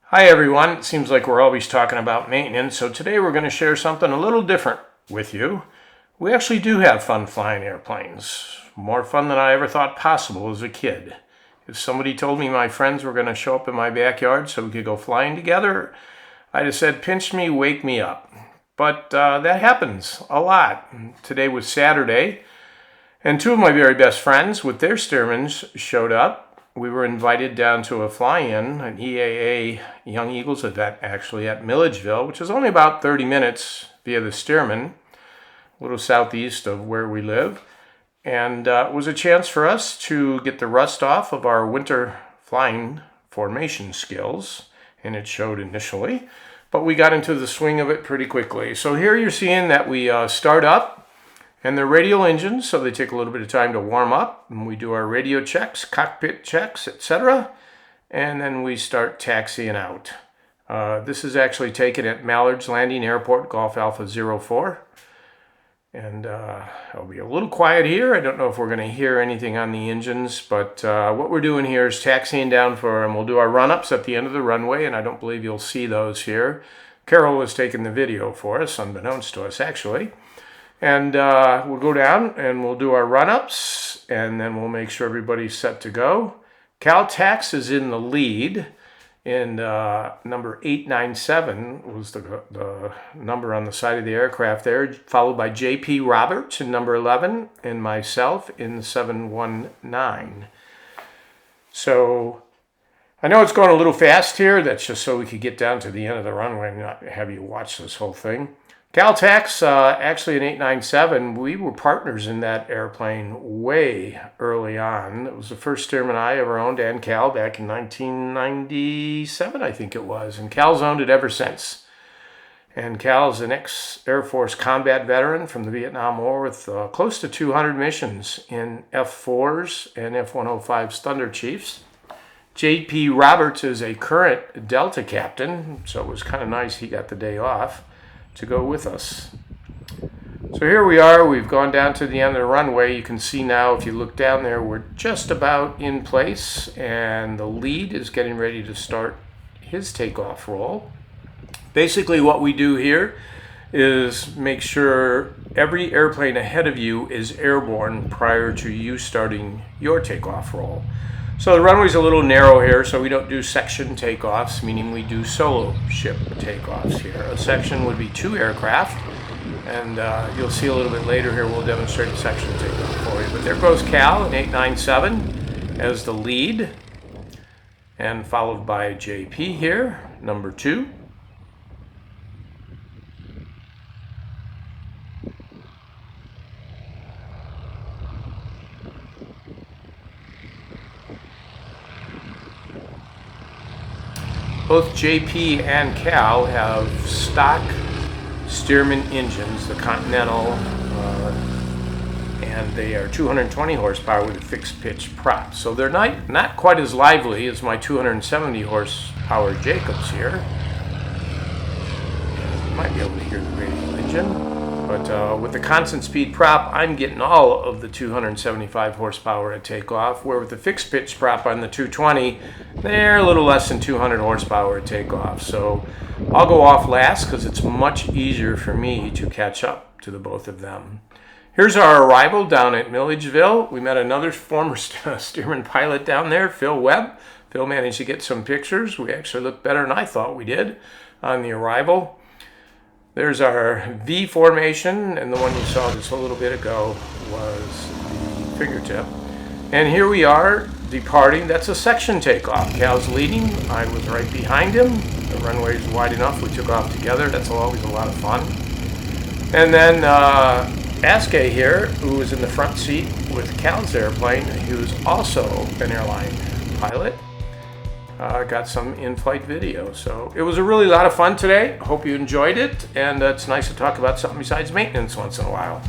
Hi everyone, it seems like we're always talking about maintenance, so today we're going to share something a little different with you. We actually do have fun flying airplanes. More fun than I ever thought possible as a kid. If somebody told me my friends were going to show up in my backyard so we could go flying together, I'd have said, pinch me, wake me up. But that happens a lot. Today was Saturday, and two of my very best friends with their Stearmans showed up. We were invited down to a fly-in, an EAA Young Eagles event actually at Milledgeville, which is only about 30 minutes via the Stearman, a little southeast of where we live. And it was a chance for us to get the rust off of our winter flying formation skills, and it showed initially, but we got into the swing of it pretty quickly. So here you're seeing that we start up, and they're radial engines, so they take a little bit of time to warm up, and we do our radio checks, cockpit checks, etc., and then we start taxiing out. This is actually taken at Mallard's Landing Airport, Golf Alpha 04. And it'll be a little quiet here. I don't know if we're going to hear anything on the engines, but what we're doing here is taxiing down for, and we'll do our run-ups at the end of the runway, and I don't believe you'll see those here. Carol was taking the video for us, unbeknownst to us actually. And we'll go down and we'll do our run-ups, and then we'll make sure everybody's set to go. Caltax is in the lead, and number 897 was the number on the side of the aircraft there, followed by J.P. Roberts in number 11, and myself in 719. So I know it's going a little fast here. That's just so we could get down to the end of the runway and not have you watch this whole thing. Caltax, actually in 897, we were partners in that airplane way early on. It was the first Stearman I ever owned, and Cal, back in 1997, I think it was. And Cal's owned it ever since. And Cal's an ex-Air Force combat veteran from the Vietnam War with close to 200 missions in F-4s and F-105s Thunder Chiefs. J.P. Roberts is a current Delta captain, so it was kind of nice he got the day off to go with us. So here we are, we've gone down to the end of the runway. You can see now, if you look down there, we're just about in place, and the lead is getting ready to start his takeoff roll. Basically what we do here is make sure every airplane ahead of you is airborne prior to you starting your takeoff roll. So the runway's a little narrow here, so we don't do section takeoffs, meaning we do solo ship takeoffs here. A section would be 2 aircraft, and you'll see a little bit later here, we'll demonstrate a section takeoff for you. But there goes Cal in 897 as the lead, and followed by JP here, number 2. Both JP and Cal have stock Stearman engines, the Continental, and they are 220 horsepower with a fixed pitch prop. So they're not quite as lively as my 270 horsepower Jacobs here. You might be able to hear the radial engine. But with the constant speed prop, I'm getting all of the 275 horsepower at takeoff, where with the fixed pitch prop on the 220, they're a little less than 200 horsepower at takeoff. So I'll go off last because it's much easier for me to catch up to the both of them. Here's our arrival down at Milledgeville. We met another former Stearman pilot down there, Phil Webb. Phil managed to get some pictures. We actually looked better than I thought we did on the arrival. There's our V formation, and the one you saw just a little bit ago was the fingertip. And here we are departing. That's a section takeoff. Cal's leading. I was right behind him. The runway is wide enough. We took off together. That's always a lot of fun. And then Askey here, who was in the front seat with Cal's airplane, who's also an airline pilot. Got some in-flight video. So it was a really lot of fun today. Hope you enjoyed it, and it's nice to talk about something besides maintenance once in a while.